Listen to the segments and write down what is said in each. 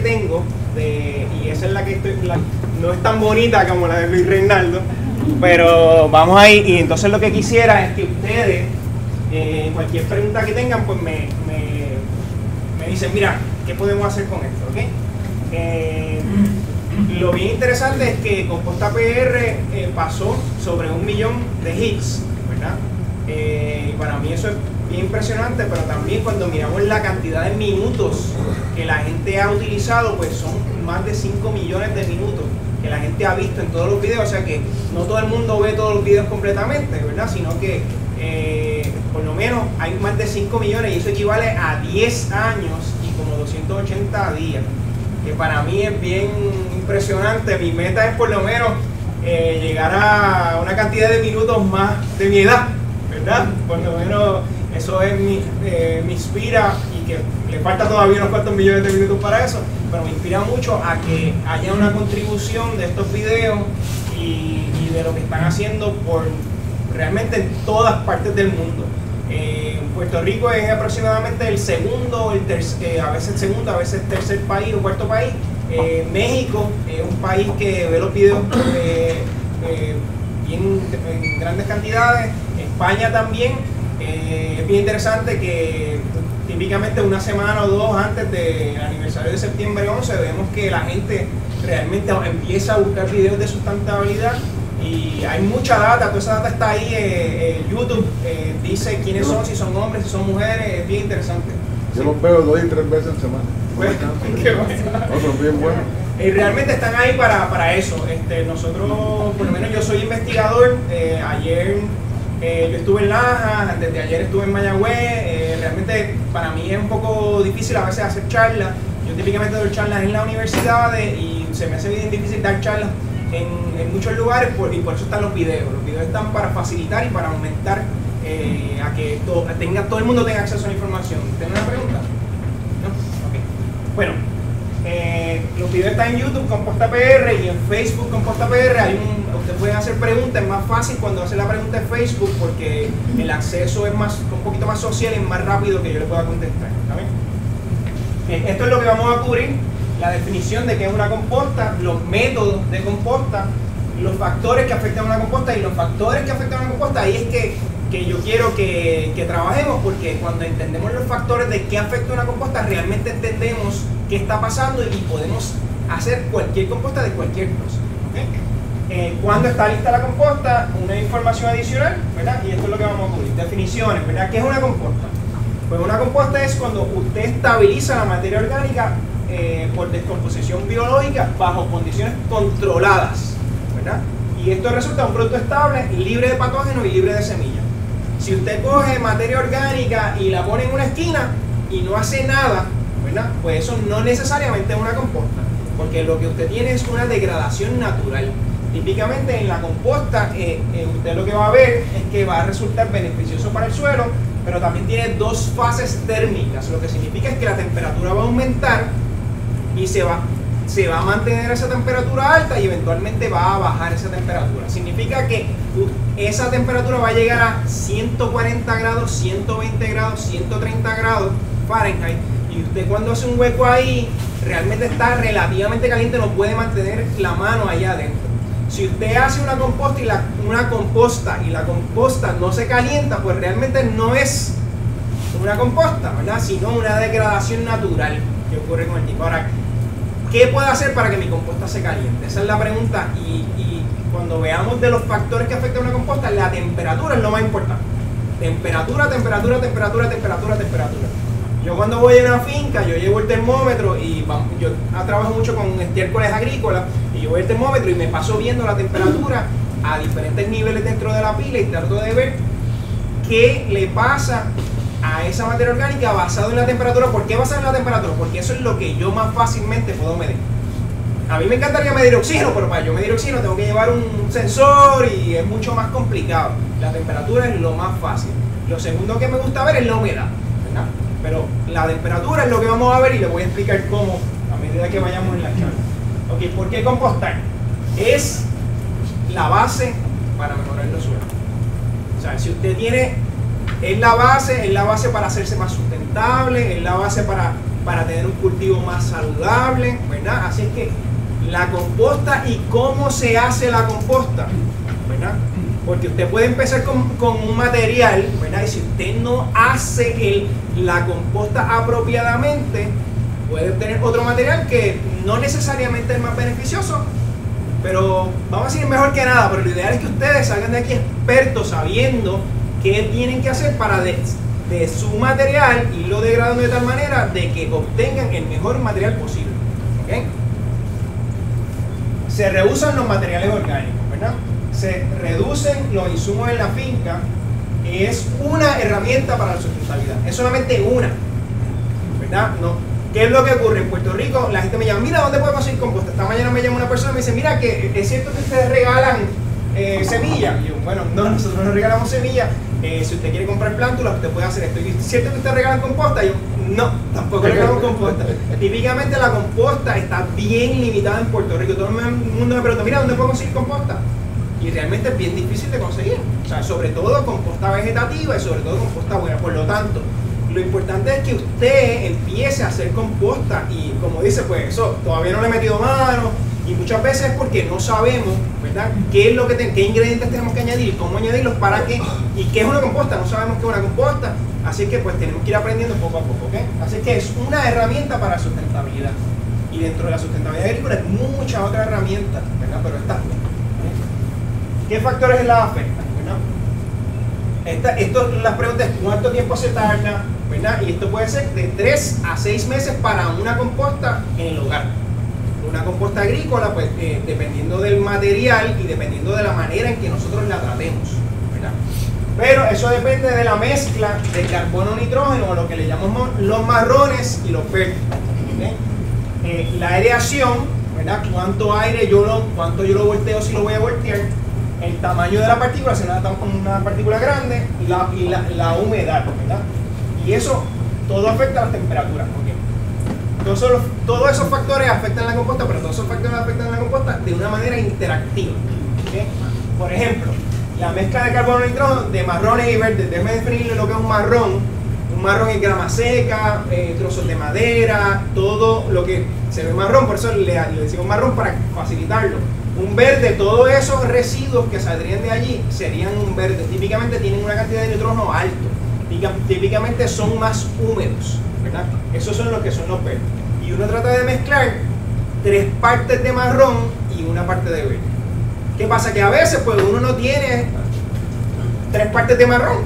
tengo, y esa es la que no es tan bonita como la de Luis Reinaldo, pero vamos ahí. Y entonces lo que quisiera es que ustedes, cualquier pregunta que tengan, pues me dicen, mira, ¿qué podemos hacer con esto? ¿Okay? Lo bien interesante es que Composta PR pasó sobre 1 millón de hits, ¿verdad? Para mí eso es bien impresionante, pero también cuando miramos la cantidad de minutos que la gente ha utilizado, pues son más de 5 millones de minutos que la gente ha visto en todos los videos. O sea que no todo el mundo ve todos los videos completamente, ¿verdad? Sino que por lo menos hay más de 5 millones y eso equivale a 10 años y como 280 días, que para mí es bien impresionante. Mi meta es por lo menos llegar a una cantidad de minutos más de mi edad, ¿verdad? Por lo menos eso me inspira, y que le falta todavía unos cuantos millones de minutos para eso, pero me inspira mucho a que haya una contribución de estos videos y de lo que están haciendo por realmente en todas partes del mundo. Puerto Rico es aproximadamente el segundo, a veces segundo, a veces tercer país o cuarto país. México es un país que ve los videos bien en grandes cantidades. España también. Es bien interesante que típicamente una semana o dos antes del aniversario de septiembre 11 vemos que la gente realmente empieza a buscar videos de sustentabilidad. Y hay mucha data, toda esa data está ahí. YouTube dice quiénes son, si son hombres, si son mujeres, es bien interesante. Yo los veo 2 y 3 veces en semana. Bueno, qué bueno. Otros bien buenos. Y realmente están ahí para eso. Nosotros, por lo menos yo soy investigador. Ayer yo estuve en Laja, antes de ayer estuve en Mayagüez. Realmente para mí es un poco difícil a veces hacer charlas. Yo típicamente doy charlas en las universidades y se me hace bien difícil dar charlas en muchos lugares, y por eso están los videos. Los videos están para facilitar y para aumentar a que todo el mundo tenga acceso a la información. ¿Tiene una pregunta? ¿No? Okay. Bueno, los videos están en YouTube, Composta PR, y en Facebook, Composta PR. Usted puede hacer preguntas, es más fácil cuando hace la pregunta en Facebook porque el acceso es un poquito más social y es más rápido que yo le pueda contestar. ¿Está bien? Esto es lo que vamos a cubrir: la definición de qué es una composta, los métodos de composta, los factores que afectan a una composta. Y los factores que afectan a una composta, ahí es que yo quiero que trabajemos, porque cuando entendemos los factores de qué afecta a una composta, realmente entendemos qué está pasando y podemos hacer cualquier composta de cualquier cosa. ¿Okay? Cuando está lista la composta, una información adicional, ¿verdad? Y esto es lo que vamos a cubrir. Definiciones, ¿verdad? ¿Qué es una composta? Pues una composta es cuando usted estabiliza la materia orgánica por descomposición biológica bajo condiciones controladas, ¿verdad? Y esto resulta un producto estable, libre de patógenos y libre de semillas. Si usted coge materia orgánica y la pone en una esquina y no hace nada, ¿verdad? Pues eso no necesariamente es una composta, porque lo que usted tiene es una degradación natural. Típicamente en la composta usted lo que va a ver es que va a resultar beneficioso para el suelo, pero también tiene 2 fases térmicas, lo que significa es que la temperatura va a aumentar y se va a mantener esa temperatura alta y eventualmente va a bajar esa temperatura. Significa que esa temperatura va a llegar a 140 grados, 120 grados, 130 grados Fahrenheit, y usted cuando hace un hueco ahí realmente está relativamente caliente, no puede mantener la mano allá adentro. Si usted hace una composta y la composta no se calienta, pues realmente no es una composta, ¿verdad? Sino una degradación natural que ocurre con el tipo. Ahora, ¿qué puedo hacer para que mi composta se caliente? Esa es la pregunta, y cuando veamos de los factores que afectan a una composta, la temperatura es lo más importante. Temperatura, temperatura, temperatura, temperatura, temperatura. Yo cuando voy a una finca, yo llevo el termómetro y yo trabajo mucho con estiércoles agrícolas, y yo voy al termómetro y me paso viendo la temperatura a diferentes niveles dentro de la pila y trato de ver qué le pasa a esa materia orgánica basado en la temperatura. ¿Por qué basado en la temperatura? Porque eso es lo que yo más fácilmente puedo medir. A mí me encantaría medir oxígeno, pero para yo medir oxígeno tengo que llevar un sensor y es mucho más complicado. La temperatura es lo más fácil. Lo segundo que me gusta ver es la humedad, ¿verdad? Pero la temperatura es lo que vamos a ver y les voy a explicar cómo a medida que vayamos en la charla. Ok, ¿por qué compostar? Es la base para mejorar los suelos. O sea, si usted tiene, es la base para hacerse más sustentable, es la base para para tener un cultivo más saludable, ¿verdad? Así es que la composta y cómo se hace la composta, ¿verdad? Porque usted puede empezar con un material, ¿verdad? Y si usted no hace la composta apropiadamente, puede obtener otro material que no necesariamente es más beneficioso, pero vamos a decir mejor que nada. Pero lo ideal es que ustedes salgan de aquí expertos sabiendo qué tienen que hacer para de su material irlo degradando de tal manera de que obtengan el mejor material posible, ¿okay? Se reusan los materiales orgánicos, ¿verdad? Se reducen los insumos en la finca. Es una herramienta para la sustentabilidad, es solamente una, ¿verdad? No. ¿Qué es lo que ocurre? En Puerto Rico la gente me llama, mira, ¿dónde podemos conseguir composta? Esta mañana me llama una persona y me dice, mira, que es cierto que ustedes regalan semillas. Y yo, bueno, no, nosotros no regalamos semillas. Si usted quiere comprar plántulas, usted puede hacer esto. ¿Y es cierto que ustedes regalan composta? Y yo, no, tampoco regalamos composta. Típicamente la composta está bien limitada en Puerto Rico. Todo el mundo me pregunta, mira, ¿dónde puedo conseguir composta? Y realmente es bien difícil de conseguir. O sea, sobre todo composta vegetativa y sobre todo composta buena. Por lo tanto, lo importante es que usted empiece a hacer composta y, como dice, pues eso todavía no le he metido mano y muchas veces es porque no sabemos, ¿verdad? Qué es lo que qué ingredientes tenemos que añadir, cómo añadirlos, para qué y qué es una composta. No sabemos qué es una composta, así que pues tenemos que ir aprendiendo poco a poco, ¿ok? Así que es una herramienta para la sustentabilidad y dentro de la sustentabilidad agrícola hay muchas otras herramientas, ¿verdad? Pero estas no. ¿Qué factores la afectan, verdad? Las preguntas es cuánto tiempo se tarda, ¿verdad? Y esto puede ser de 3 a 6 meses para una composta en el hogar. Una composta agrícola, pues dependiendo del material y dependiendo de la manera en que nosotros la tratemos, ¿verdad? Pero eso depende de la mezcla de carbono-nitrógeno, o lo que le llamamos los marrones y los verdes, ¿okay? La aireación, ¿verdad? Cuánto yo lo volteo, si lo voy a voltear. El tamaño de la partícula, si es una partícula grande, y la humedad, ¿verdad? Y eso todo afecta a las temperaturas, ¿ok? Todos esos factores afectan la composta, pero todos esos factores afectan la composta de una manera interactiva, ¿okay? Por ejemplo, la mezcla de carbono y nitrógeno de marrones y verdes. Déjame definirle lo que es un marrón. Un marrón es grama seca, trozos de madera, todo lo que se ve marrón, por eso le decimos marrón para facilitarlo. Un verde, todos esos residuos que saldrían de allí serían un verde. Típicamente tienen una cantidad de nitrógeno alto. Típicamente son más húmedos, ¿verdad? Esos son los que son los verdes. Y uno trata de mezclar 3 partes de marrón y una parte de verde. ¿Qué pasa? Que a veces pues uno no tiene 3 partes de marrón.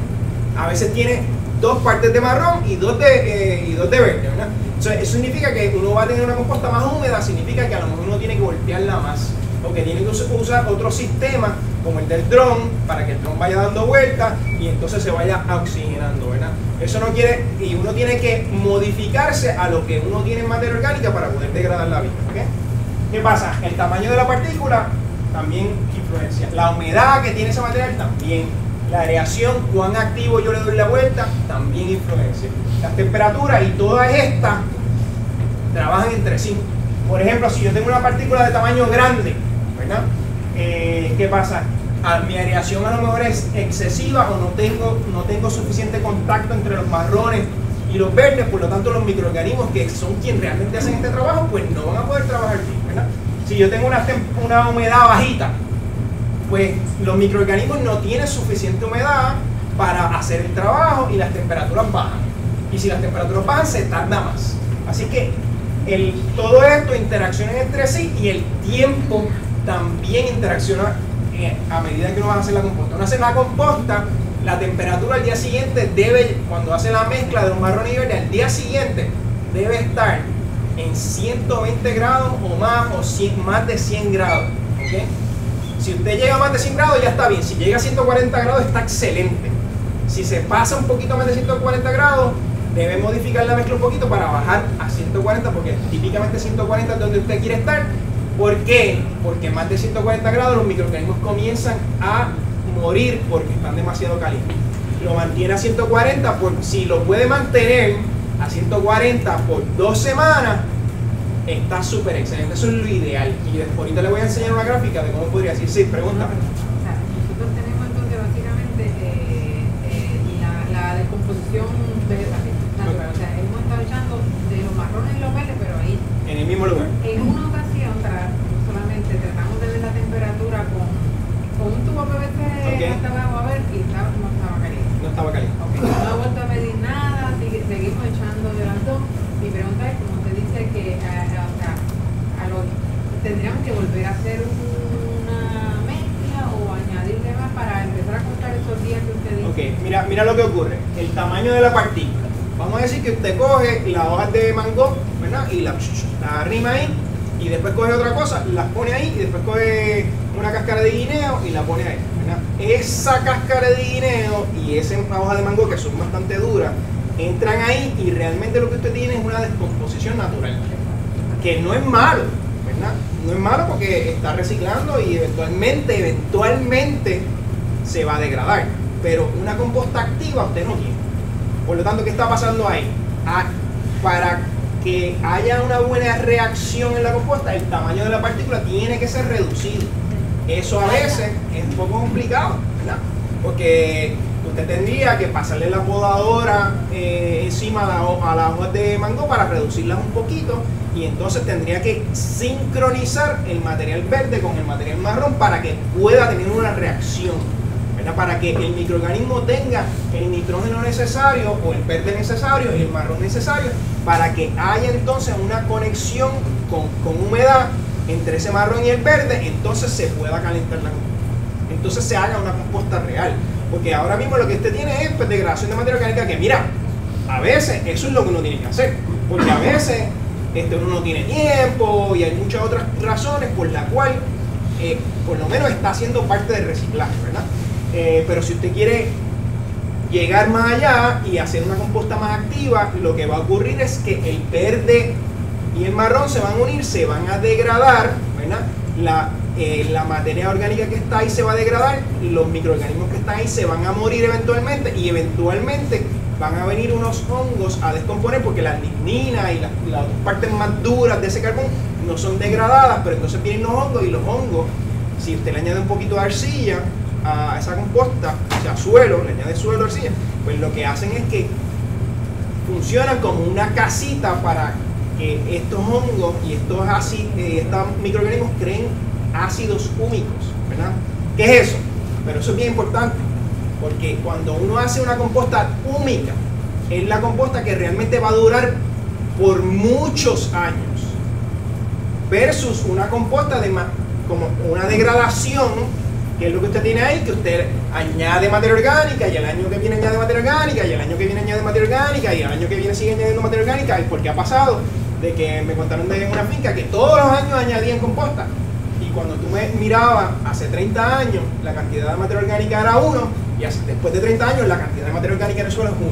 A veces tiene 2 partes de marrón y 2 de verde, ¿verdad? Entonces, eso significa que uno va a tener una composta más húmeda, significa que a lo mejor uno tiene que voltearla más. O que tiene que usar otro sistema como el del dron para que el dron vaya dando vueltas y entonces se vaya oxigenando, ¿verdad? Eso no quiere, y uno tiene que modificarse a lo que uno tiene en materia orgánica para poder degradar la vida, ¿okay? ¿Qué pasa? El tamaño de la partícula también influencia, la humedad que tiene ese material también, la aireación, cuán activo yo le doy la vuelta también influencia, las temperaturas, y todas estas trabajan entre sí. Por ejemplo, si yo tengo una partícula de tamaño grande, ¿verdad? ¿Qué pasa? Mi aireación a lo mejor es excesiva o no tengo suficiente contacto entre los marrones y los verdes, por lo tanto los microorganismos que son quienes realmente hacen este trabajo, pues no van a poder trabajar bien, ¿verdad? Si yo tengo una humedad bajita, pues los microorganismos no tienen suficiente humedad para hacer el trabajo y las temperaturas bajan. Y si las temperaturas bajan, se tarda más. Así que todo esto, interacciones entre sí, y el tiempo también interacciona a medida que uno va a hacer la composta. Uno hace la composta, la temperatura al día siguiente cuando hace la mezcla de los marrones y verdes, al día siguiente debe estar en 120 grados o más, o más de 100 grados, ¿okay? Si usted llega a más de 100 grados ya está bien, si llega a 140 grados está excelente. Si se pasa un poquito más de 140 grados, debe modificar la mezcla un poquito para bajar a 140, porque típicamente 140 es donde usted quiere estar. ¿Por qué? Porque más de 140 grados los microorganismos comienzan a morir porque están demasiado calientes. Lo mantiene a 140, si lo puede mantener a 140 por 2 semanas, está súper excelente. Eso es lo ideal. Y después ahorita le voy a enseñar una gráfica de cómo podría decir. Sí, pregúntame. Nosotros tenemos entonces básicamente la descomposición vegetal. O sea, hemos estado echando de los marrones volver a hacer una mezcla o añadirle más para empezar a contar esos días que usted dice? Ok, mira lo que ocurre. El tamaño de la partícula. Vamos a decir que usted coge las hojas de mango, ¿verdad? Y las arrima ahí, y después coge otra cosa, las pone ahí, y después coge una cáscara de guineo y la pone ahí, ¿verdad? Esa cáscara de guineo y esa hoja de mango, que son bastante duras, entran ahí y realmente lo que usted tiene es una descomposición natural, que no es malo, ¿verdad? No es malo porque está reciclando y eventualmente se va a degradar, pero una composta activa usted no tiene. Por lo tanto, ¿qué está pasando ahí? Para que haya una buena reacción en la composta, el tamaño de la partícula tiene que ser reducido. Eso a veces es un poco complicado, ¿verdad? Porque usted tendría que pasarle la podadora encima a las hojas de mango para reducirlas un poquito, y entonces tendría que sincronizar el material verde con el material marrón para que pueda tener una reacción, ¿verdad? Para que el microorganismo tenga el nitrógeno necesario o el verde necesario y el marrón necesario para que haya entonces una conexión con humedad entre ese marrón y el verde, entonces se pueda calentar la composta, entonces se haga una composta real. Porque ahora mismo lo que usted tiene es pues, degradación de materia orgánica, que mira, a veces eso es lo que uno tiene que hacer, porque a veces uno no tiene tiempo y hay muchas otras razones por la cual por lo menos está haciendo parte del reciclaje, ¿verdad? Pero si usted quiere llegar más allá y hacer una composta más activa, lo que va a ocurrir es que el verde y el marrón se van a unir, se van a degradar, ¿verdad? La materia orgánica que está ahí se va a degradar, y los microorganismos que están ahí se van a morir eventualmente, y eventualmente van a venir unos hongos a descomponer, porque la lignina y las partes más duras de ese carbón no son degradadas, pero entonces vienen los hongos, y los hongos, si usted le añade un poquito de arcilla a esa composta, o sea, suelo, le añade suelo, arcilla, pues lo que hacen es que funcionan como una casita para que estos hongos y estos microorganismos creen ácidos húmicos, ¿verdad? ¿Qué es eso? Pero eso es bien importante, porque cuando uno hace una composta húmica, es la composta que realmente va a durar por muchos años, versus una composta como una degradación, que es lo que usted tiene ahí, que usted añade materia orgánica, y el año que viene añade materia orgánica, y el año que viene añade materia orgánica, y el año que viene sigue añadiendo materia orgánica, porque ha pasado de que me contaron de una finca que todos los años añadían composta, y cuando tú me mirabas hace 30 años, la cantidad de materia orgánica era 1, y después de 30 años la cantidad de materia orgánica en el suelo es 1.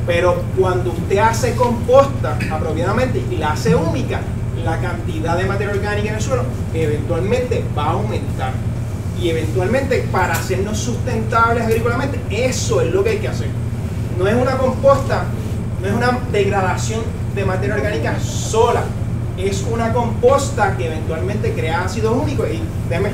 Pero cuando usted hace composta apropiadamente y la hace húmica, la cantidad de materia orgánica en el suelo eventualmente va a aumentar. Y eventualmente, para hacernos sustentables agrícolamente, eso es lo que hay que hacer. No es una composta, no es una degradación de materia orgánica sola, es una composta que eventualmente crea ácidos húmicos, y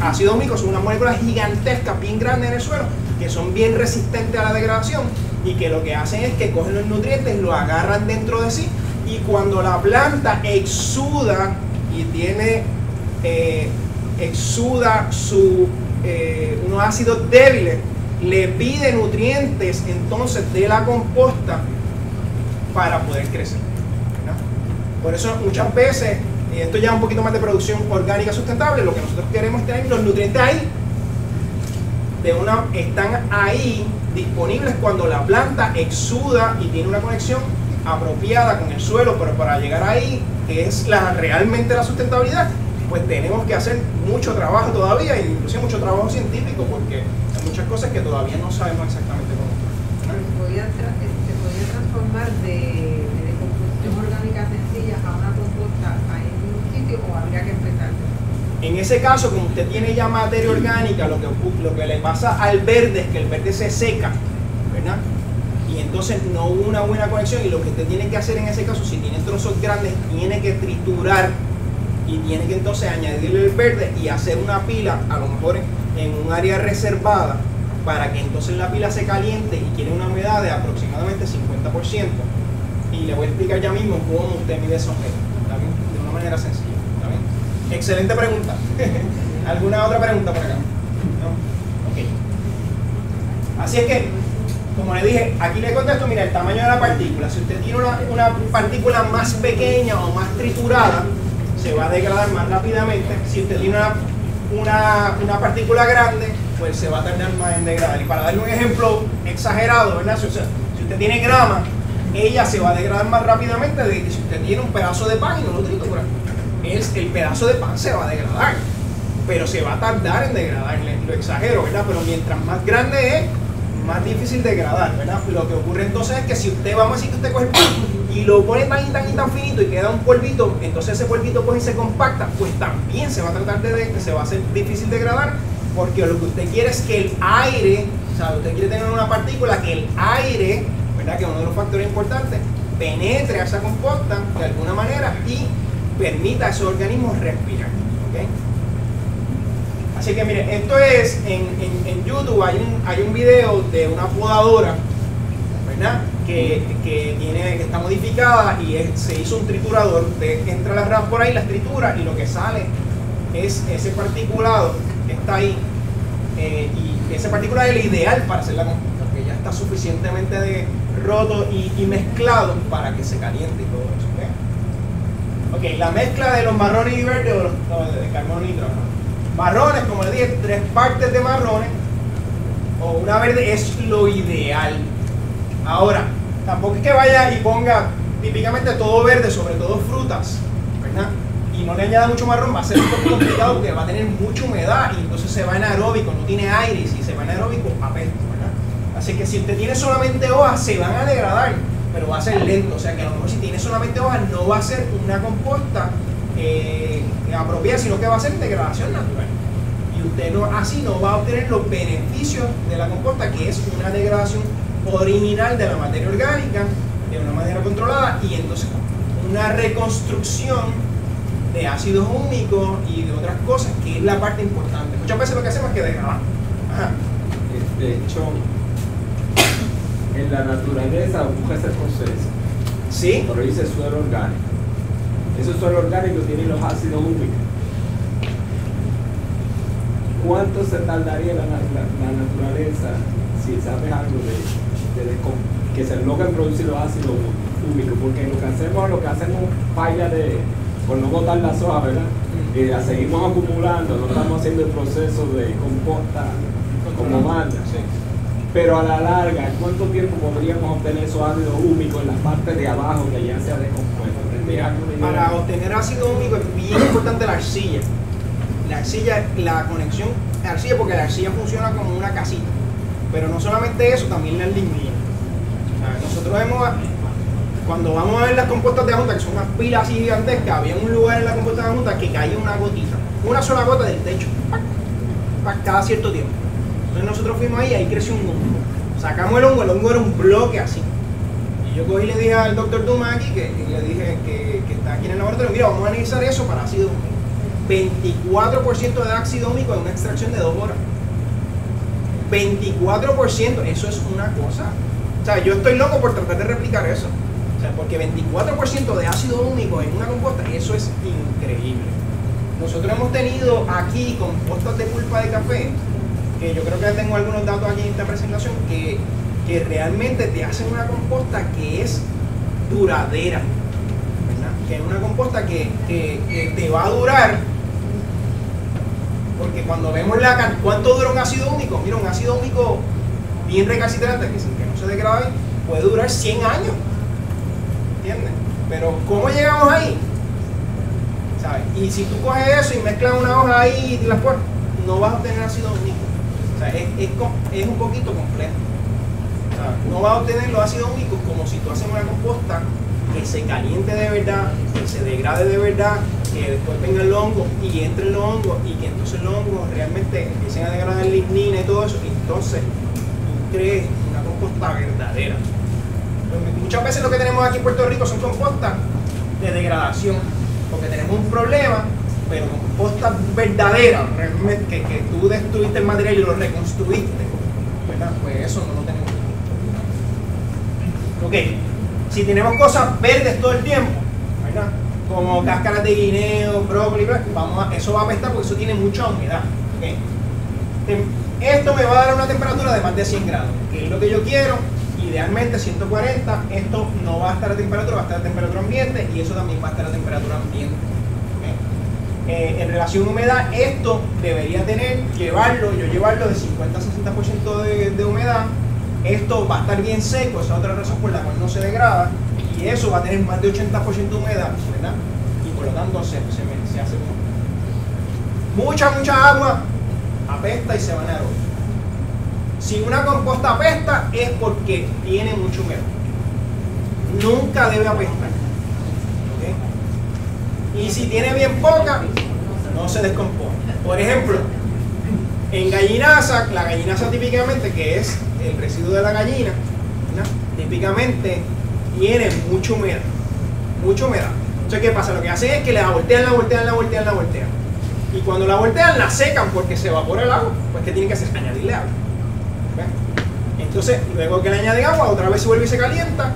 ácidos húmicos son unas moléculas gigantescas, bien grandes en el suelo, que son bien resistentes a la degradación, y que lo que hacen es que cogen los nutrientes, los agarran dentro de sí, y cuando la planta exuda y exuda unos ácidos débiles, le pide nutrientes entonces de la composta para poder crecer, ¿verdad? Por eso muchas veces, y esto ya es un poquito más de producción orgánica sustentable, lo que nosotros queremos es tener los nutrientes ahí, están ahí disponibles cuando la planta exuda y tiene una conexión apropiada con el suelo, pero para llegar ahí, que es realmente la sustentabilidad, pues tenemos que hacer mucho trabajo todavía, incluso mucho trabajo científico, porque hay muchas cosas que todavía no sabemos exactamente cómo. ¿Se podría transformar de composición orgánica sencilla a una composta ahí en un sitio, o habría que empezar? En ese caso, como usted tiene ya materia orgánica, lo que le pasa al verde es que el verde se seca, ¿verdad? Y entonces no hubo una buena conexión, y lo que usted tiene que hacer en ese caso, si tiene trozos grandes, tiene que triturar y tiene que entonces añadirle el verde y hacer una pila, a lo mejor en un área reservada, para que entonces la pila se caliente y quiere una humedad de aproximadamente 50%. Y le voy a explicar ya mismo cómo usted mide esa humedad, ¿está bien? De una manera sencilla, ¿está bien? Excelente pregunta. ¿Alguna otra pregunta por acá? ¿No? Ok. Así es que, como le dije, aquí le contesto, mira, el tamaño de la partícula. Si usted tiene una partícula más pequeña o más triturada, o se va a degradar más rápidamente. Si usted tiene una partícula grande, pues se va a tardar más en degradar. Y para darle un ejemplo exagerado, ¿verdad? O sea, si usted tiene grama, ella se va a degradar más rápidamente de que si usted tiene un pedazo de pan y no lo tritura. El pedazo de pan se va a degradar, pero se va a tardar en degradar. Lo exagero, ¿verdad? Pero mientras más grande es, más difícil degradar, ¿verdad? Lo que ocurre entonces es que si usted, vamos a decir que usted coge el pan y lo pone tan finito y queda un polvito, entonces ese polvito pues se compacta, pues también se va a tratar se va a hacer difícil degradar, porque lo que usted quiere es que el aire, o sea, usted quiere tener una partícula que el aire, ¿verdad? Que es uno de los factores importantes, penetre a esa composta de alguna manera y permita a esos organismos respirar, ¿ok? Así que mire, esto es, en YouTube hay un video de una podadora, ¿verdad? Que está modificada y se hizo un triturador. Entra las ramas por ahí, las tritura y lo que sale es ese particulado que está ahí. Y ese particulado es el ideal para hacer la composta, porque ya está suficientemente roto y mezclado para que se caliente y todo eso, ¿ok? Ok, la mezcla de los marrones y verdes o de carbono y hidrógeno. Marrones, como les dije, 3 partes de marrones o una verde es lo ideal. Ahora, tampoco es que vaya y ponga típicamente todo verde, sobre todo frutas, ¿verdad? Y no le añada mucho marrón, va a ser un poco complicado porque va a tener mucha humedad y entonces se va anaeróbico, no tiene aire y si se va anaeróbico, apesta, ¿verdad? Así que si usted tiene solamente hojas, se van a degradar, pero va a ser lento. O sea que a lo mejor si tiene solamente hojas, no va a ser una composta apropiada, sino que va a ser degradación natural. Y usted así no va a obtener los beneficios de la composta, que es una degradación original de la materia orgánica de una manera controlada y entonces una reconstrucción de ácidos húmicos y de otras cosas, que es la parte importante. Muchas veces lo que hacemos es que degradar. De hecho, en la naturaleza busca ese proceso. ¿Sí? Pero dice suelo orgánico. Ese suelo orgánico tiene los ácidos húmicos. ¿Cuánto se tardaría la naturaleza si sabes algo que se logran producir los ácidos húmicos? Porque lo que hacemos falla por no botar las hojas, ¿verdad? Y las seguimos acumulando, no estamos haciendo el proceso de composta como manda. Pero a la larga, ¿cuánto tiempo podríamos obtener esos ácidos húmicos en la parte de abajo que ya se ha descompuesto? Mira, para obtener ácido húmico es bien importante la arcilla. La arcilla, la conexión arcilla, porque la arcilla funciona como una casita. Pero no solamente eso, también la lignina. Nosotros cuando vamos a ver las compostas de junta, que son unas pilas así gigantescas, había un lugar en la composta de junta que caía una gotita, una sola gota del techo, cada cierto tiempo. Entonces nosotros fuimos ahí y ahí creció un hongo. Sacamos el hongo era un bloque así. Y yo cogí y le dije al doctor Dumas aquí, le dije que está aquí en el laboratorio, mira, vamos a analizar eso para ácido húmico. 24% de ácido húmico en una extracción de 2 horas. 24%, eso es una cosa. O sea, yo estoy loco por tratar de replicar eso. O sea, porque 24% de ácido húmico en una composta, eso es increíble. Nosotros hemos tenido aquí compostas de pulpa de café, que yo creo que tengo algunos datos aquí en esta presentación, que realmente te hacen una composta que es duradera, ¿verdad? Que es una composta que te va a durar, porque cuando vemos cuánto dura un ácido húmico, mira, un ácido húmico bien recalcitrante, que no se degrada, puede durar 100 años, ¿entiendes? Pero ¿cómo llegamos ahí? ¿Sabes? Y si tú coges eso y mezclas una hoja ahí y la pones, no vas a obtener ácido húmico. O sea, es un poquito complejo. O sea, no vas a obtener los ácidos húmicos como si tú haces una composta que se caliente de verdad, que se degrade de verdad, que después venga el hongo y entre el hongo y que entonces los hongos realmente empiecen a degradar lignina y todo eso, y entonces tú crees una composta verdadera. Muchas veces lo que tenemos aquí en Puerto Rico son compostas de degradación, porque tenemos un problema, pero compostas verdaderas, realmente que tú destruiste el material y lo reconstruiste, ¿verdad? Pues eso no lo tenemos. Ok, si tenemos cosas verdes todo el tiempo, ¿verdad? Como cáscaras de guineo, brócoli, eso va a apestar porque eso tiene mucha humedad. ¿Okay? Esto me va a dar una temperatura de más de 100 grados, que es lo que yo quiero. Idealmente 140, esto no va a estar a temperatura, va a estar a temperatura ambiente y eso también va a estar a temperatura ambiente. ¿Okay? En relación a humedad, esto debería llevarlo de 50 a 60% de humedad. Esto va a estar bien seco, esa es otra razón por la cual no se degrada, y eso va a tener más de 80% de humedad, ¿verdad? Y por lo tanto se hace mucha agua, apesta y se va anaeróbico. Si una composta apesta es porque tiene mucha humedad. Nunca debe apestar. ¿Okay? Y si tiene bien poca, no se descompone. Por ejemplo, en gallinaza, la gallinaza típicamente, que es el residuo de la gallina, ¿verdad? Típicamente tiene mucha humedad. Mucha humedad. Entonces, ¿qué pasa? Lo que hacen es que la voltean. Y cuando la voltean, la secan porque se evapora el agua. Pues, ¿qué tienen que hacer? Añadirle agua. ¿Okay? Entonces, luego que le añaden agua, otra vez se vuelve y se calienta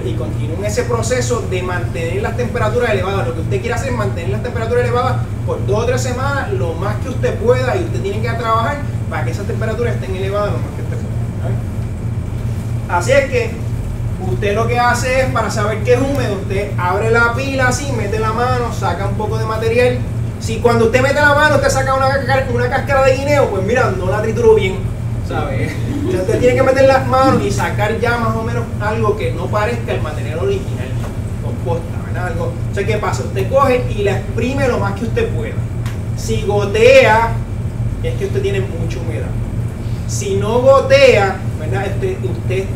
y continúa ese proceso de mantener las temperaturas elevadas. Lo que usted quiere hacer es mantener las temperaturas elevadas por 2 o 3 semanas, lo más que usted pueda, y usted tiene que trabajar para que esas temperaturas estén elevadas lo más que usted pueda. Así es que usted lo que hace es, para saber qué es húmedo, usted abre la pila así, mete la mano, saca un poco de material. Si cuando usted mete la mano usted saca una cáscara de guineo, pues mira, no la trituró bien, ¿sabes? Usted tiene que meter las manos y sacar ya más o menos algo que no parezca el material original, composta, ¿verdad? Algo. Entonces, ¿qué pasa? Usted coge y la exprime lo más que usted pueda. Si gotea, es que usted tiene mucha humedad. Si no gotea, ¿verdad? Usted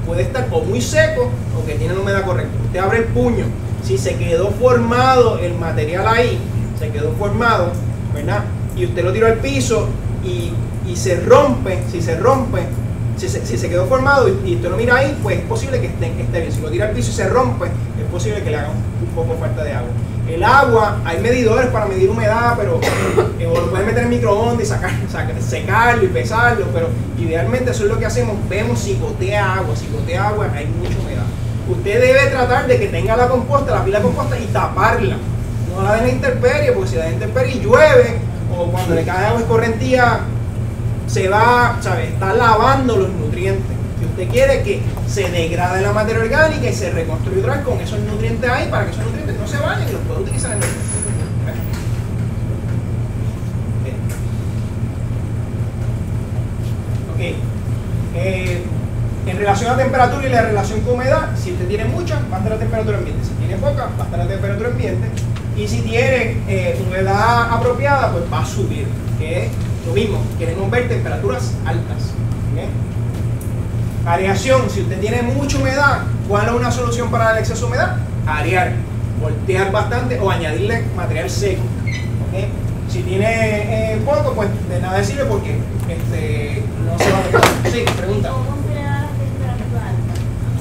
puede estar o muy seco o que tiene la humedad correcta. Usted abre el puño, si se quedó formado el material ahí, se quedó formado, ¿verdad? Y usted lo tiró al piso y se rompe, si se quedó formado y usted lo mira ahí, pues es posible que esté bien. Si lo tira al piso y se rompe, es posible que le haga un poco falta de agua. El agua, hay medidores para medir humedad, pero o lo pueden meter en microondas y secarlo y pesarlo, pero idealmente eso es lo que hacemos. Vemos si gotea agua, hay mucha humedad. Usted debe tratar de que tenga la pila de composta y taparla. No la deje intemperie, porque si la deja intemperie y llueve, o cuando le cae agua escorrentía, se va, ¿sabes? Está lavando los nutrientes. Si usted quiere que se degrade la materia orgánica y se reconstruya otra vez con esos nutrientes ahí, para que esos nutrientes no se vayan y los pueda utilizar en el en relación a temperatura y la relación con humedad, si usted tiene mucha, va a estar a temperatura ambiente. Si tiene poca, va a estar a temperatura ambiente. Y si tiene humedad apropiada, pues va a subir. Que es lo mismo, queremos ver temperaturas altas. ¿Okay? Areación, si usted tiene mucha humedad, ¿cuál es una solución para el exceso de humedad? Arear, voltear bastante o añadirle material seco. ¿Okay? Si tiene poco, pues de nada sirve porque no se va a pegar. Sí, pregunta. ¿Cómo se le da la temperatura alta?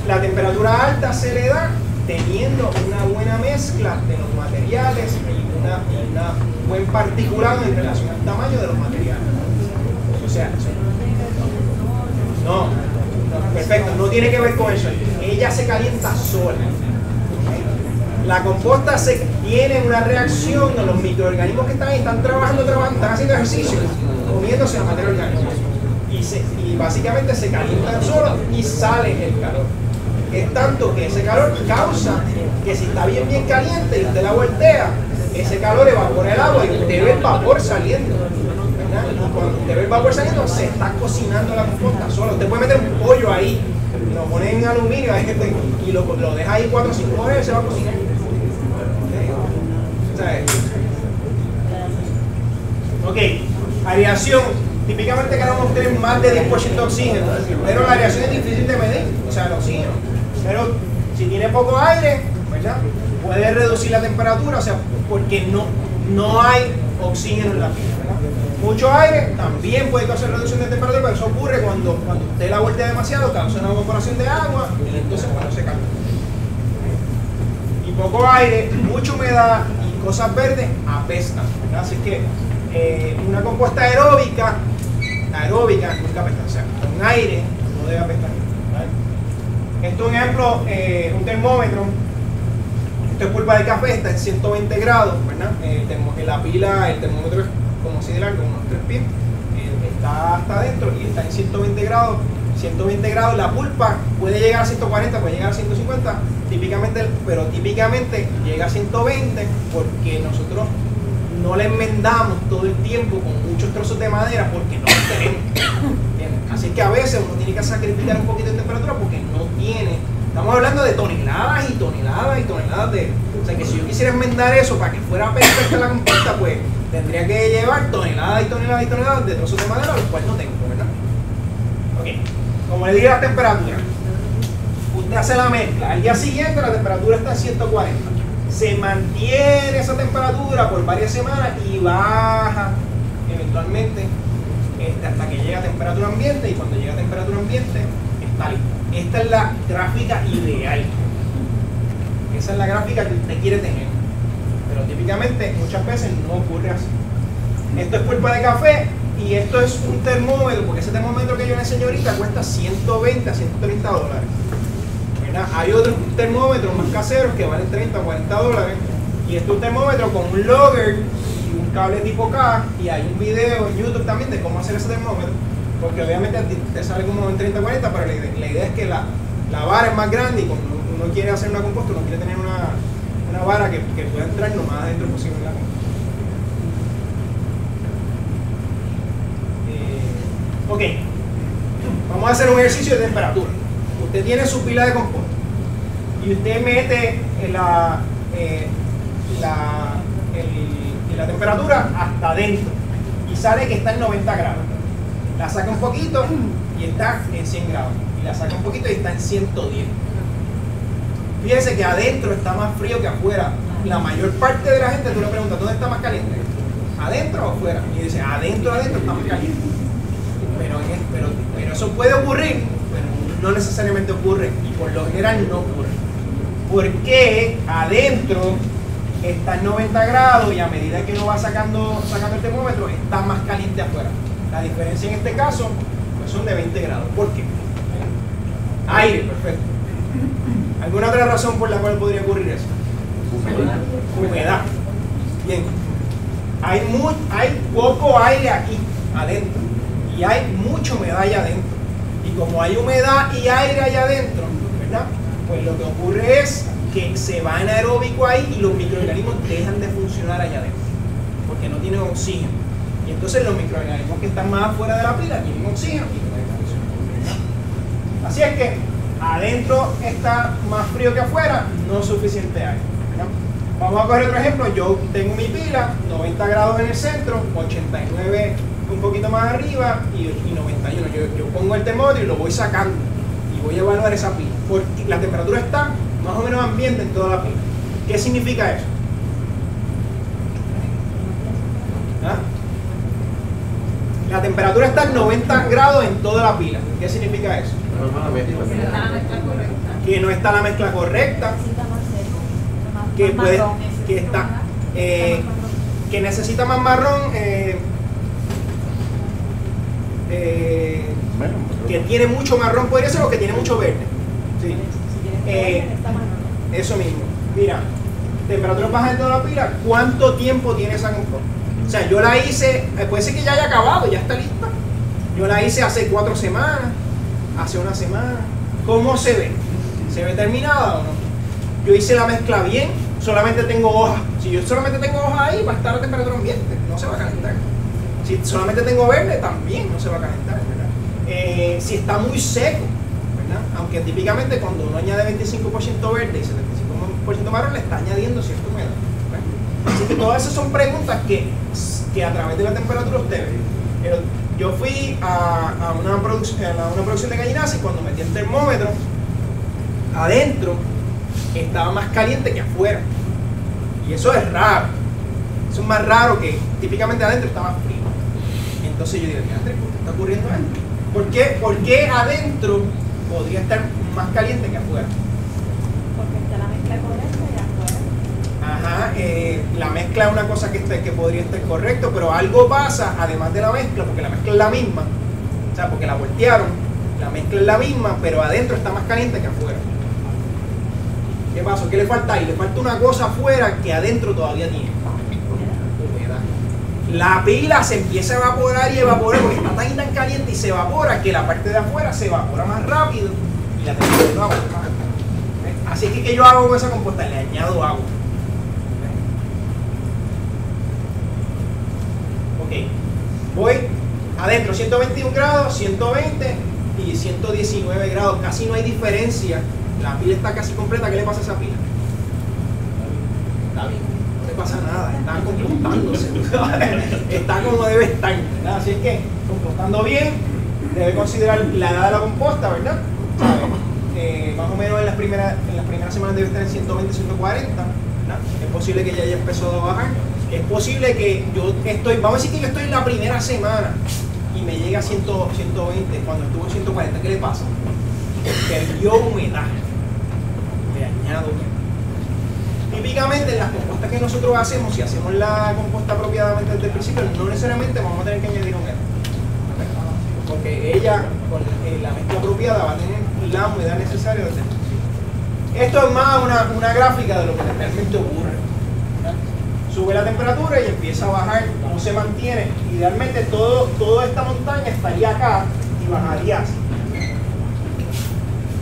La temperatura alta se le da teniendo una buena mezcla de los materiales y una buen particulado en relación al tamaño de los materiales. O sea, no, perfecto, no tiene que ver con eso. Ella se calienta sola. La composta tiene una reacción de los microorganismos que están ahí, están trabajando, están haciendo ejercicio, comiéndose la materia orgánica. Y básicamente se calientan solos y sale el calor. Es tanto que ese calor causa que si está bien caliente y usted la voltea, ese calor evapora el agua y usted ve el vapor saliendo. ¿Verdad? Y cuando usted ve el vapor saliendo, se está cocinando la composta sola. Usted puede meter un pollo ahí, lo pone en aluminio y lo deja ahí 4 o 5 horas y se va a cocinar. Ok, aireación. Típicamente queremos tener más de 10% de oxígeno, pero la aireación es difícil de medir, o sea, el oxígeno. Pero si tiene poco aire, ¿verdad? Puede reducir la temperatura, o sea, porque no hay oxígeno en la piel, ¿verdad? Mucho aire también puede causar reducción de temperatura, pero eso ocurre cuando usted la voltea demasiado, causa una evaporación de agua y entonces cuando se calma. Y poco aire, mucha humedad y cosas verdes apestan, ¿verdad? Así que una composta aeróbica nunca apesta, o sea, con aire no debe apestar. ¿Vale? Esto es un ejemplo, un termómetro. Esto es pulpa de café, está en 120 grados, ¿verdad? La pila, el termómetro es como así de largo, unos 3 pies, está hasta adentro y está en 120 grados. 120 grados, la pulpa puede llegar a 140, puede llegar a 150, pero típicamente llega a 120 porque nosotros no la enmendamos todo el tiempo con muchos trozos de madera porque no los tenemos. ¿Entiendes? Así que a veces uno tiene que sacrificar un poquito de temperatura porque no tiene. Estamos hablando de toneladas y toneladas y toneladas de. O sea que si yo quisiera enmendar eso para que fuera perfecta la compuesta, pues tendría que llevar toneladas y toneladas y toneladas de trozos de madera, los cuales no tengo, ¿verdad? Ok. Como le dije, la temperatura. Usted hace la mezcla. Al día siguiente la temperatura está a 140. Se mantiene esa temperatura por varias semanas y baja eventualmente hasta que llega a temperatura ambiente, y cuando llega a temperatura ambiente está listo. Esta es la gráfica ideal. Esa es la gráfica que usted quiere tener. Pero típicamente muchas veces no ocurre así. Esto es pulpa de café y esto es un termómetro, porque ese termómetro que yo le enseñé ahorita cuesta 120 a 130 dólares. ¿Verdad? Hay otros termómetros más caseros que valen 30 o 40 dólares. Y este es un termómetro con un logger y un cable tipo K, y hay un video en YouTube también de cómo hacer ese termómetro. Porque obviamente a ti te sale como en 30 o 40, pero la idea es que la vara es más grande, y cuando uno quiere hacer una composta, uno quiere tener una vara que pueda entrar lo más adentro posible en la composta. Ok, vamos a hacer un ejercicio de temperatura. Usted tiene su pila de composta y usted mete la temperatura hasta adentro y sale que está en 90 grados. La saca un poquito y está en 100 grados. Y la saca un poquito y está en 110. Fíjense que adentro está más frío que afuera. La mayor parte de la gente, tú le preguntas, ¿dónde está más caliente? ¿Adentro o afuera? Y dice, adentro está más caliente. Pero eso puede ocurrir, pero no necesariamente ocurre. Y por lo general no ocurre. Porque adentro está en 90 grados y a medida que uno va sacando el termómetro, está más caliente afuera. La diferencia en este caso pues son de 20 grados. ¿Por qué? Aire, perfecto. ¿Alguna otra razón por la cual podría ocurrir eso? Humedad. Bien. Hay poco aire aquí adentro y hay mucha humedad allá adentro. Y como hay humedad y aire allá adentro, ¿verdad? Pues lo que ocurre es que se va anaeróbico ahí y los microorganismos dejan de funcionar allá adentro porque no tienen oxígeno. Y entonces los microorganismos que están más afuera de la pila tienen oxígeno y no dejan funcionar. Así es que adentro está más frío que afuera, no suficiente aire, ¿verdad? Vamos a coger otro ejemplo. Yo tengo mi pila, 90 grados en el centro, 89 un poquito más arriba y 91. Yo pongo el termómetro y lo voy sacando y voy a evaluar esa pila, porque la temperatura está más o menos ambiente en toda la pila. ¿Qué significa eso? ¿Ah? La temperatura está en 90 grados en toda la pila. ¿Qué significa eso? Que no está la mezcla correcta, que puede, que está, que necesita más marrón, que tiene mucho marrón, podría ser, o que tiene mucho verde. Sí. Eso mismo. Mira, temperatura baja en toda la pila. ¿Cuánto tiempo tiene esa composta? O sea, yo la hice, puede ser que ya haya acabado, ya está lista. Yo la hice hace 4 semanas, hace una semana. ¿Cómo se ve? ¿Se ve terminada o no? Yo hice la mezcla bien, solamente tengo hojas. Si yo solamente tengo hojas ahí, va a estar a temperatura ambiente, no se va a calentar. Si solamente tengo verde, también no se va a calentar, ¿verdad? Si está muy seco, ¿verdad? Aunque típicamente cuando uno añade 25% verde y 75% marrón, le está añadiendo cierta humedad. Así que todas esas son preguntas que a través de la temperatura usted ve. Pero yo fui a una producción de gallinadas y cuando metí el termómetro, adentro estaba más caliente que afuera. Y eso es raro. Eso es más raro que típicamente adentro está más frío. Entonces yo digo, ¿qué está ocurriendo adentro? ¿Por qué adentro podría estar más caliente que afuera? Porque está la mezcla correcta y afuera. Ajá, la mezcla es una cosa que podría estar correcto, pero algo pasa además de la mezcla, porque la mezcla es la misma, o sea, porque la voltearon, la mezcla es la misma, pero adentro está más caliente que afuera. ¿Qué pasó? ¿Qué le falta ahí? Le falta una cosa afuera que adentro todavía tiene. Humedad. La pila se empieza a evaporar y evaporar porque está tan y tan caliente y se evapora que la parte de afuera se evapora más rápido y la temperatura baja más alta. Así que, ¿qué yo hago con esa composta? Le añado agua. Ok, voy adentro 121 grados, 120 y 119 grados, casi no hay diferencia, la pila está casi completa. ¿Qué le pasa a esa pila? Está bien, no le pasa nada, está compostándose, está como debe estar, ¿verdad? Así es que compostando bien, debe considerar la edad de la composta, ¿verdad? Más o menos en las primeras semanas debe estar en 120, 140, ¿verdad? Es posible que ya haya empezado a bajar. Es posible que yo estoy, vamos a decir que yo estoy en la primera semana y me llega a 120, cuando estuvo en 140, ¿qué le pasa? Perdió humedad, le añado humedad. Típicamente en las compostas que nosotros hacemos, si hacemos la composta apropiadamente desde el principio, no necesariamente vamos a tener que añadir humedad, porque ella, con la mezcla apropiada, va a tener la humedad necesaria desde el principio. Esto es más una gráfica de lo que realmente ocurre. Sube la temperatura y empieza a bajar, cómo se mantiene. Idealmente toda esta montaña estaría acá y bajaría así.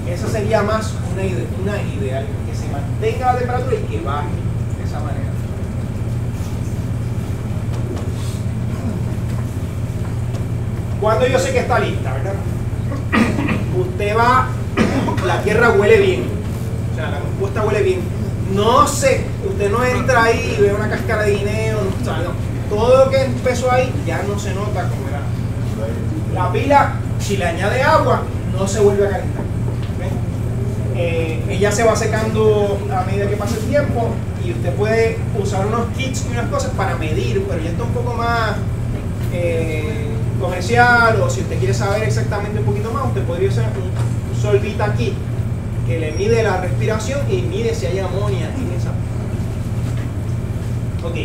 Esa sería más una ideal, que se mantenga la temperatura y que baje de esa manera. Cuando yo sé que está lista, ¿verdad? Usted va, la tierra huele bien, o sea, la composta huele bien. No sé, usted no entra ahí y ve una cáscara de guineo, no, o sea, no. Todo lo que empezó ahí ya no se nota como era. La pila, si le añade agua, no se vuelve a calentar. Ella se va secando a medida que pasa el tiempo y usted puede usar unos kits y unas cosas para medir, pero ya está un poco más comercial, o si usted quiere saber exactamente un poquito más, usted podría usar un Solvita kit que le mide la respiración y mide si hay amonia en esa. Ok,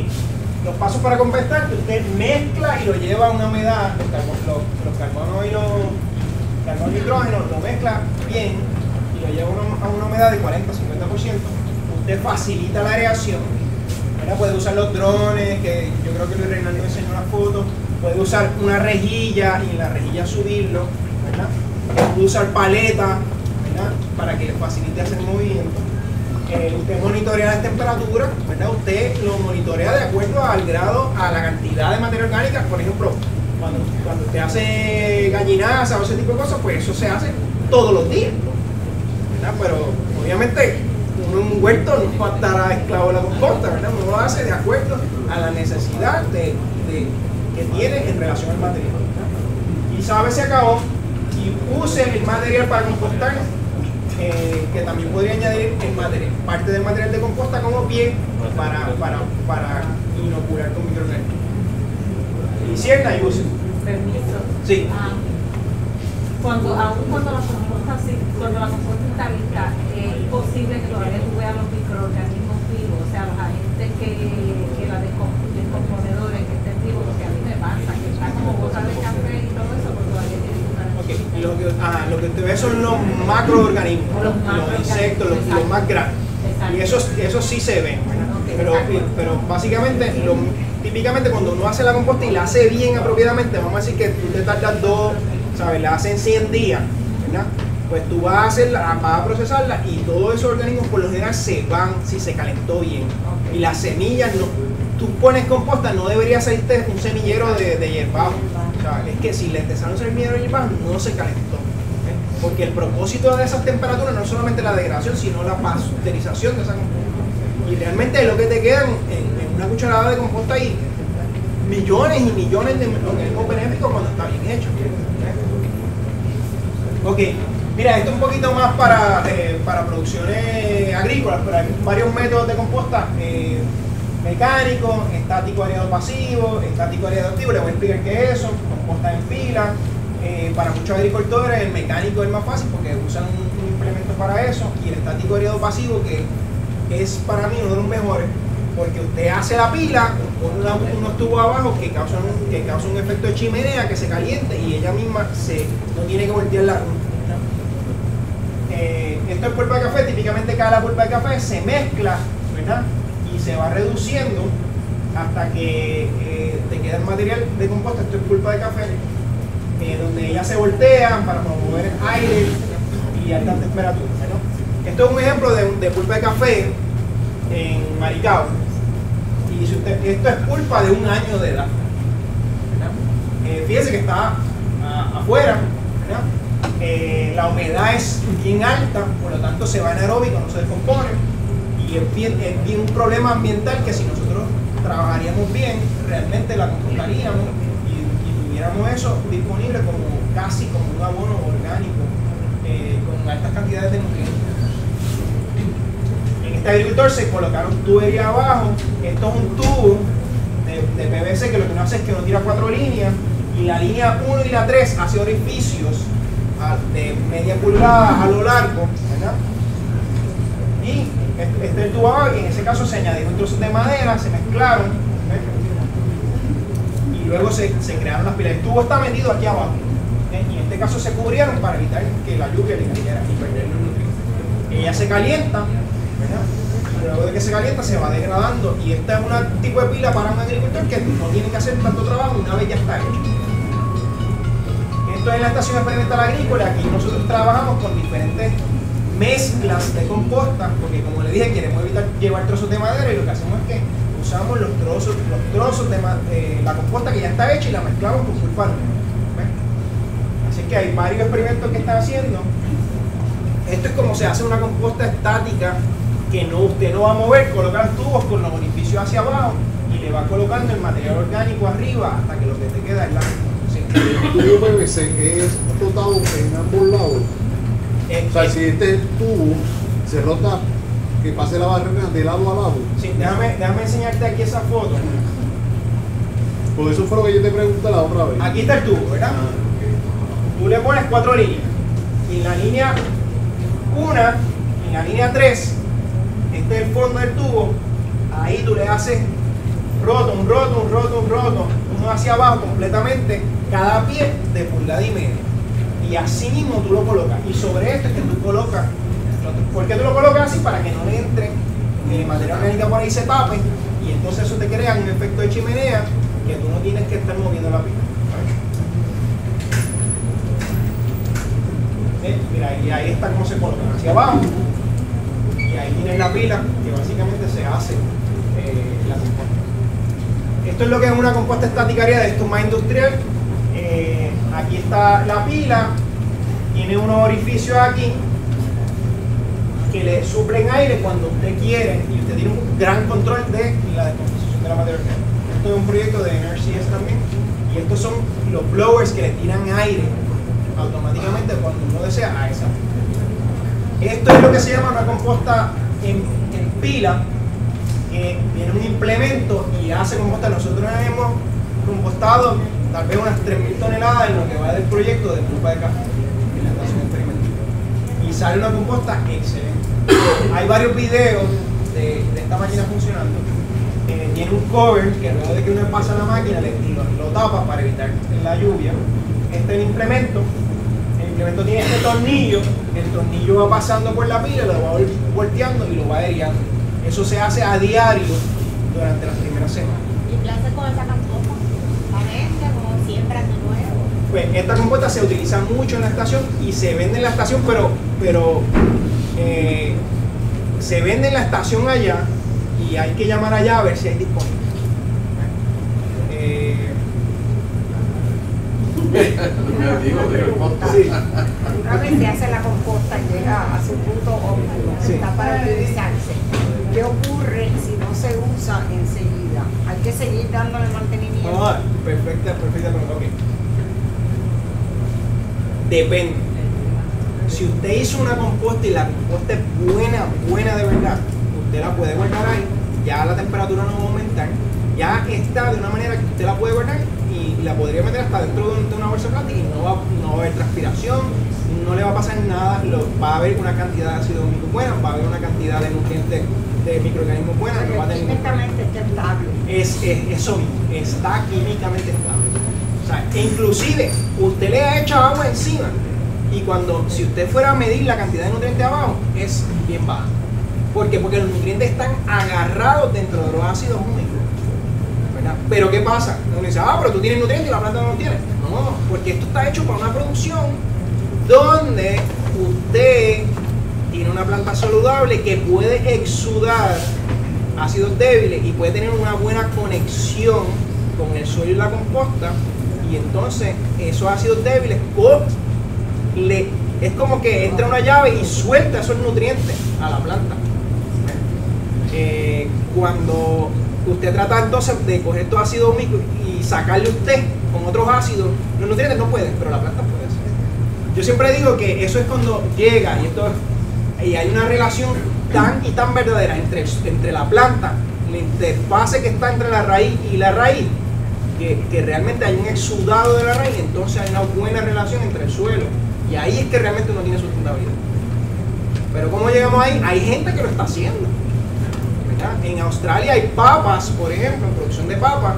los pasos para compensar, que usted mezcla y lo lleva a una humedad, los carbonos y los nitrógenos, lo mezcla bien y lo lleva a una humedad de 40-50%. Usted facilita la aireación, ¿verdad? Puede usar los drones, que yo creo que Luis Reinaldo enseñó una foto, puede usar una rejilla y en la rejilla subirlo, ¿verdad? Puede usar paleta, ¿verdad? Para que le facilite hacer movimiento. Usted monitorea las temperaturas, ¿verdad? Usted lo monitorea de acuerdo al grado, a la cantidad de materia orgánica. Por ejemplo, cuando usted hace gallinaza o ese tipo de cosas, pues eso se hace todos los días, ¿verdad? Pero obviamente uno en un huerto no va a estar esclavo de la composta, ¿verdad? Uno lo hace de acuerdo a la necesidad que tiene en relación al material, ¿verdad? Y sabe se acabó y use el material para compostar, que también podría añadir parte del material de composta como pie para inocular con microorganismos. Y cierta y use. Permiso. Sí. Cuando la composta está lista, es posible que todavía tú veas los microorganismos vivos, o sea, los agentes que la descomponedores que estén vivos, porque a mí me pasa, que está como botas de café y todo eso, pero todavía tiene que estar. Okay. Lo que usted ve son los macroorganismos, los insectos, los más grandes. Exacto. Y esos sí se ven, ¿verdad? Okay. Pero básicamente, típicamente cuando uno hace la composta y la hace bien apropiadamente, vamos a decir que tú te tardas ¿sabes? La hacen 100 días, ¿verdad? Pues tú vas a hacerla, vas a procesarla y todos esos organismos por lo general se van si se calentó bien. Okay. Y las semillas, no, tú pones composta, no debería salirte un semillero de hierbajo. O sea, es que si te sale un semillero de hierbajo, no se calentó. ¿Okay? Porque el propósito de esas temperaturas no es solamente la degradación, sino la pasteurización de esa composta. Y realmente lo que te quedan en una cucharada de composta ahí, millones y millones de organismos benéficos cuando está bien hecho. Ok, mira, esto es un poquito más para producciones agrícolas, pero hay varios métodos de composta, mecánico, estático areado pasivo, estático areado activo. Les voy a explicar qué es eso, composta en fila. Para muchos agricultores el mecánico es el más fácil porque usan un implemento para eso, y el estático areado pasivo, que es para mí uno de los mejores, porque usted hace la pila, pone unos tubos abajo que causan un efecto de chimenea que se caliente y ella misma no tiene que voltear la ruta. Esto es pulpa de café, típicamente cae la pulpa de café, se mezcla, ¿verdad? Y se va reduciendo hasta que te queda el material de composta. Esto es pulpa de café, donde ellas se voltean para promover aire y altas temperaturas, ¿no? Esto es un ejemplo de pulpa de café en Maricao. Y si esto es pulpa de 1 año de edad. fíjese que está afuera, ¿verdad? La humedad es bien alta, por lo tanto se va anaeróbico, no se descompone, y es bien un problema ambiental que si nosotros trabajaríamos bien, realmente la compostaríamos y tuviéramos eso disponible casi como un abono orgánico con altas cantidades de nutrientes. En este agricultor se colocaron tubería abajo. Esto es un tubo de PVC que lo que uno hace es que uno tira 4 líneas y la línea 1 y la 3 hace orificios de media pulgada a lo largo, ¿verdad? Y este es el tubo abajo y en ese caso se añadieron trozos de madera, se mezclaron, ¿ves? Y luego se crearon las pilas. El tubo está metido aquí abajo, ¿ves? Y en este caso se cubrieron para evitar que la lluvia le cayera y perder los nutrientes. Ella se calienta, ¿verdad? Y luego de que se calienta se va degradando, y esta es un tipo de pila para un agricultor que no tiene que hacer tanto trabajo una vez ya está hecho. Esto es la estación experimental agrícola. Aquí nosotros trabajamos con diferentes mezclas de composta, porque como le dije, queremos evitar llevar trozos de madera, y lo que hacemos es que usamos los trozos de la composta que ya está hecha y la mezclamos con sulfato. Así que hay varios experimentos que están haciendo. Esto es como se hace una composta estática, que usted no va a mover, colocar tubos con los orificios hacia abajo y le va colocando el material orgánico arriba hasta que lo que te queda es la composta. El tubo PVC es rotado en ambos lados. O sea, si este tubo se rota, que pase la barrera de lado a lado. Sí, déjame enseñarte aquí esa foto. Por eso fue lo que yo te pregunté la otra vez. Aquí está el tubo, ¿verdad? Tú le pones 4 líneas. Y en la línea 1, en la línea 3, este es el fondo del tubo. Ahí tú le haces roto, uno hacia abajo completamente, cada pie de pulgada y media. Y así mismo tú lo colocas. Y sobre esto es que tú colocas. ¿Por qué tú lo colocas así? Para que no le entre material orgánico por ahí, se tape, y entonces eso te crea un efecto de chimenea que tú no tienes que estar moviendo la pila. Mira, y ahí está cómo se colocan hacia abajo, y ahí tienes la pila que básicamente se hace la composta. Esto es lo que es una composta estática área, de esto más industrial. Aquí está la pila, tiene unos orificios aquí que le suplen aire cuando usted quiere, y usted tiene un gran control de la descomposición de la materia orgánica. Esto es un proyecto de NRCS también, y estos son los blowers que le tiran aire automáticamente cuando uno desea a esa. Esto es lo que se llama una composta en pila, que tiene un implemento y hace composta. Nosotros hemos compostado tal vez unas 3.000 toneladas en lo que va del proyecto de pulpa de café en la estación experimental, y sale una composta excelente. Hay varios videos de esta máquina funcionando. Tiene un cover que luego de que uno pasa la máquina lo tapa para evitar la lluvia. Este es el implemento. El implemento tiene este tornillo. El tornillo va pasando por la pila, lo va volteando y lo va aireando. Eso se hace a diario durante las primeras semanas. ¿Y qué hace con esa composta? ¿La vende como siembra de nuevo? Pues esta composta se utiliza mucho en la estación y se vende en la estación, pero se vende en la estación allá, y hay que llamar allá a ver si hay disponible. Sí. Una vez se hace la composta y llega a su punto óptimo, Sí. está para utilizarse. ¿Qué ocurre si no se usa enseguida? Hay que seguir dándole mantenimiento. Perfecta pregunta. Okay. Depende. Si usted hizo una composta y la composta es buena de verdad, usted la puede guardar ahí, ya la temperatura no va a aumentar, ya está de una manera que usted la puede guardar y la podría meter hasta dentro de una bolsa plástica, y no va a haber transpiración, no le va a pasar nada, va a haber una cantidad de ácido úrico buena, va a haber una cantidad de nutrientes, de microorganismos buenas, no va a tener Químicamente está estable. es eso mismo, está químicamente estable. O sea, inclusive usted le ha echado agua encima, y si usted fuera a medir la cantidad de nutrientes abajo, es bien baja. ¿Por qué? Porque los nutrientes están agarrados dentro de los ácidos úmicos, ¿verdad? Pero ¿qué pasa? Uno dice, pero tú tienes nutrientes y la planta no los tiene. No, porque esto está hecho para una producción donde usted tiene una planta saludable que puede exudar ácidos débiles y puede tener una buena conexión con el suelo y la composta, y entonces esos ácidos débiles es como que entra una llave y suelta esos nutrientes a la planta. Cuando usted trata entonces de coger estos ácidos húmicos y sacarle usted con otros ácidos, los nutrientes no pueden, pero la planta puede hacer. Yo siempre digo que eso es cuando llega y hay una relación tan y tan verdadera entre la planta, la interfase que está entre la raíz y la raíz, que realmente hay un exudado de la raíz, entonces hay una buena relación entre el suelo, y ahí es que realmente uno tiene sustentabilidad. Pero ¿cómo llegamos ahí? Hay gente que lo está haciendo, ¿verdad? En Australia hay papas, por ejemplo, en producción de papas,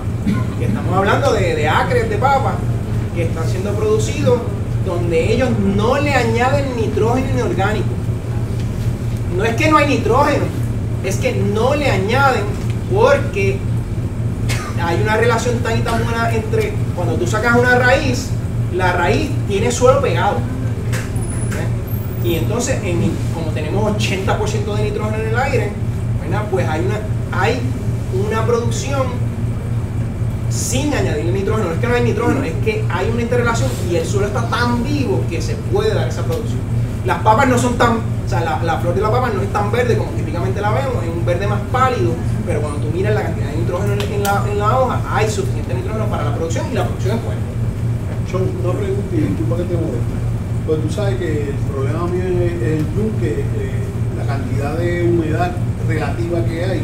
que estamos hablando de acres de papas que están siendo producidos donde ellos no le añaden nitrógeno inorgánico. No es que no hay nitrógeno, es que no le añaden, porque hay una relación tan y tan buena entre cuando tú sacas una raíz, la raíz tiene suelo pegado. Y entonces, como tenemos 80% de nitrógeno en el aire, ¿verdad? Pues hay una producción sin añadir nitrógeno. No es que no hay nitrógeno, es que hay una interrelación y el suelo está tan vivo que se puede dar esa producción. Las papas no son tan, o sea, la flor de la papa no es tan verde como típicamente la vemos, es un verde más pálido, pero cuando tú miras la cantidad de nitrógeno en la hoja, hay suficiente nitrógeno para la producción y la producción es buena. John, una pregunta y disculpa que te moleste. Pues tú sabes que el problema mío es el yunque, la cantidad de humedad relativa que hay.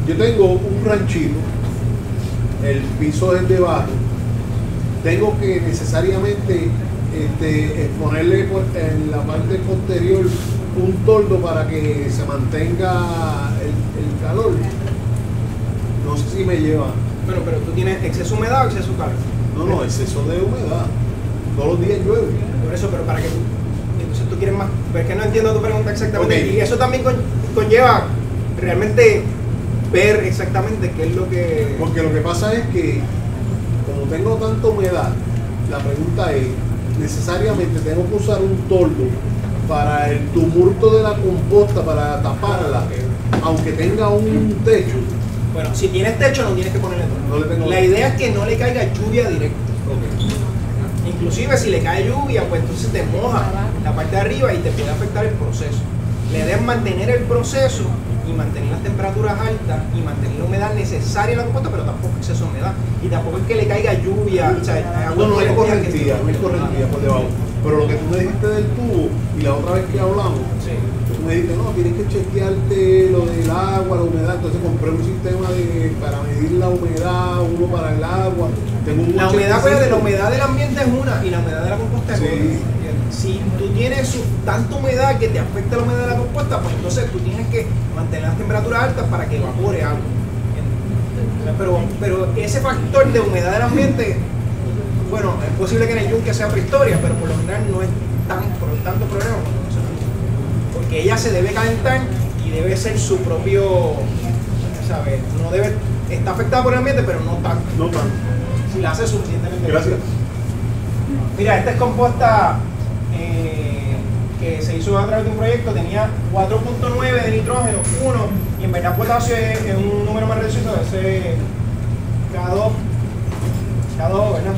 Yo tengo un ranchito, el piso es de barro, tengo que necesariamente ponerle en la parte posterior un toldo para que se mantenga el calor. No sé si me lleva. Bueno, pero tú tienes exceso de humedad o exceso de calor. No, exceso de humedad. Todos los días llueve. Por eso, pero para que entonces tú quieres más. Pero es que no entiendo tu pregunta exactamente. Okay. Y eso también conlleva realmente ver exactamente qué es lo que. Porque lo que pasa es que, como tengo tanta humedad, la pregunta es: necesariamente tengo que usar un toldo para el tumulto de la composta, para taparla, aunque tenga un techo. Bueno, si tienes techo no tienes que ponerle toldo. La idea es que no le caiga lluvia directa. Okay. Inclusive si le cae lluvia, pues entonces te moja la parte de arriba y te puede afectar el proceso. La idea es mantener el proceso y mantener las temperaturas altas y mantener la humedad necesaria en la composta, pero tampoco exceso de humedad. Y tampoco es que le caiga lluvia. O sea, no es correntía, por debajo. Pero lo que tú me dijiste del tubo, y la otra vez que hablamos, sí, tú me dijiste, no, tienes que chequearte lo del agua, la humedad. Entonces compré un sistema para medir la humedad, uno para el agua. Tengo un la humedad, pues, de la humedad del ambiente es una, y la humedad de la composta es otra. Si tú tienes tanta humedad que te afecta la humedad de la composta, pues entonces tú tienes que mantener las temperaturas altas para que evapore agua. Pero ese factor de humedad del ambiente, bueno, es posible que en el yunque sea prehistoria, pero por lo general no es tanto problema, porque ella se debe calentar y debe ser su propio, ¿sabes? No debe, está afectada por el ambiente, pero no tanto. No tanto. Si la hace suficientemente. Gracias. Mira, esta es composta que se hizo a través de un proyecto, tenía 4.9 de nitrógeno, 1, y en verdad potasio es un número más reducido, ese K2, ¿verdad?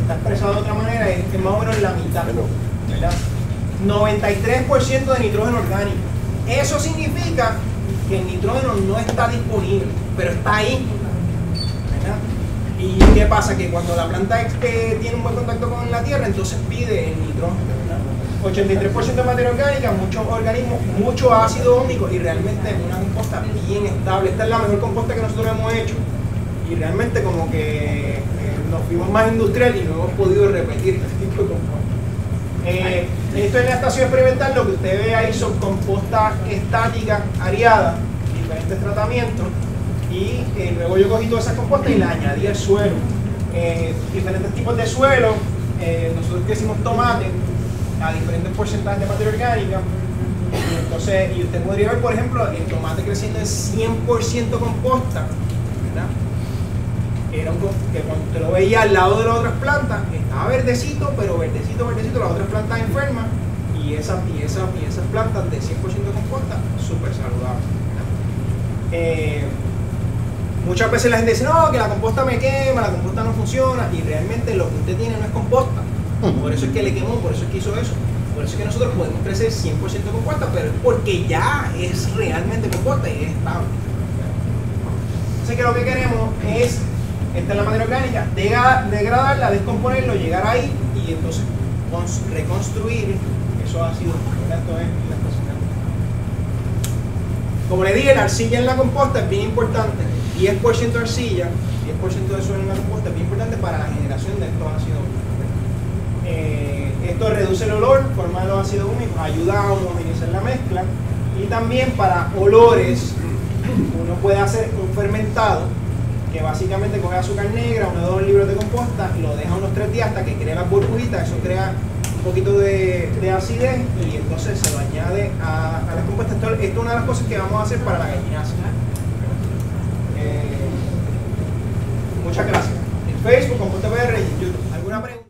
Está expresado de otra manera, es más o menos la mitad, ¿verdad? 93% de nitrógeno orgánico. Eso significa que el nitrógeno no está disponible, pero está ahí, ¿verdad? ¿Y qué pasa? Que cuando la planta tiene un buen contacto con la tierra, entonces pide el nitrógeno, ¿verdad? 83% de materia orgánica, muchos organismos, mucho ácido húmico y realmente una composta bien estable. Esta es la mejor composta que nosotros hemos hecho y realmente como que nos fuimos más industrial y no hemos podido repetir este tipo de composta. Esto es la estación experimental, lo que usted ve ahí son compostas estáticas, areadas, diferentes tratamientos. Y luego yo cogí todas esas compostas y las añadí al suelo. Diferentes tipos de suelo. Nosotros que hicimos tomate a diferentes porcentajes de materia orgánica. Y entonces, y usted podría ver, por ejemplo, el tomate creciendo en 100% composta, ¿verdad? Era que cuando usted lo veía al lado de las otras plantas, estaba verdecito, pero verdecito, las otras plantas enfermas. Y esas plantas de 100% composta, súper saludables. Muchas veces la gente dice, no, que la composta me quema, la composta no funciona, y realmente lo que usted tiene no es composta. Por eso es que le quemó, por eso es que hizo eso. Por eso es que nosotros podemos crecer 100% composta, pero es porque ya es realmente composta y es estable. Así que lo que queremos es, esta es la materia orgánica, degradarla, descomponerlo, llegar ahí y entonces reconstruir esos ácidos. Esto es la cocina. Como le dije, la arcilla en la composta es bien importante. 10% arcilla, 10% de suelo en la composta es bien importante para la generación de estos ácidos húmicos. Esto reduce el olor, forma los ácidos húmicos, ayuda a homogeneizar la mezcla, y también para olores uno puede hacer un fermentado que básicamente coge azúcar negra, 1 o 2 libros de composta, lo deja unos 3 días hasta que crea las burbujitas, eso crea un poquito de acidez y entonces se lo añade a la composta. Esto es una de las cosas que vamos a hacer para la gallinaza. Muchas gracias. En Facebook, Composta PR y en YouTube. ¿Alguna pregunta?